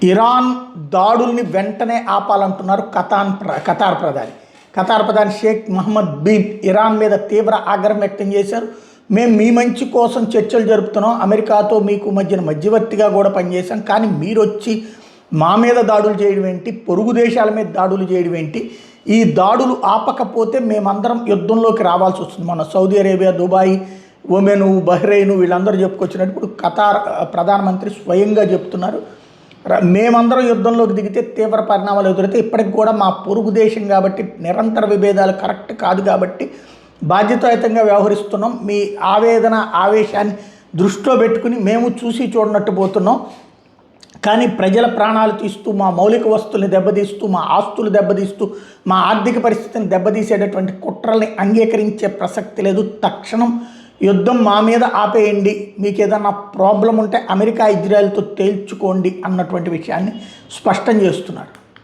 Iran దాడుల్ని వెంటనే ఆపాలంటున్నారు Qatar ప్రధాని. Qatar ప్రధాని షేక్ మహమ్మద్ బిన్ ఇరాన్ మీద తీవ్ర ఆగ్రహం వ్యక్తం చేశారు. మేము మీ మంచి కోసం చర్చలు జరుపుతున్నాం, అమెరికాతో మీకు మధ్యన మధ్యవర్తిగా కూడా పనిచేశాం, కానీ మీరు వచ్చి మా మీద దాడులు చేయడం ఏంటి, పొరుగు దేశాల మీద దాడులు చేయడం ఏంటి, ఈ దాడులు ఆపకపోతే మేమందరం యుద్ధంలోకి రావాల్సి వస్తుంది. మన సౌదీ అరేబియా, దుబాయ్, ఒమెను, బహ్రెయిన్ వీళ్ళందరూ చెప్పుకొచ్చినట్టు ఇప్పుడు ఖతార్ ప్రధానమంత్రి స్వయంగా చెప్తున్నారు, మేమందరం యుద్ధంలోకి దిగితే తీవ్ర పరిణామాలు ఎదురైతే, ఇప్పటికి కూడా మా పొరుగు దేశం కాబట్టి నిరంతర విభేదాలు కరెక్ట్ కాదు కాబట్టి బాధ్యతాయుతంగా వ్యవహరిస్తున్నాం, మీ ఆవేదన ఆవేశాన్ని దృష్టిలో పెట్టుకుని మేము చూసి చూడనట్టు పోతున్నాం, కానీ ప్రజల ప్రాణాలు తీస్తూ, మా మౌలిక వస్తువుల్ని దెబ్బతీస్తూ, మా ఆస్తులు దెబ్బతీస్తూ, మా ఆర్థిక పరిస్థితిని దెబ్బతీసేటటువంటి కుట్రల్ని అంగీకరించే ప్రసక్తి లేదు. తక్షణం యుద్ధం మా మీద ఆపేయండి, మీకు ఏదన్నా ప్రాబ్లం ఉంటే అమెరికా ఇజ్రాయెల్తో తేల్చుకోండి అన్నటువంటి విషయాన్ని స్పష్టం చేస్తున్నారు.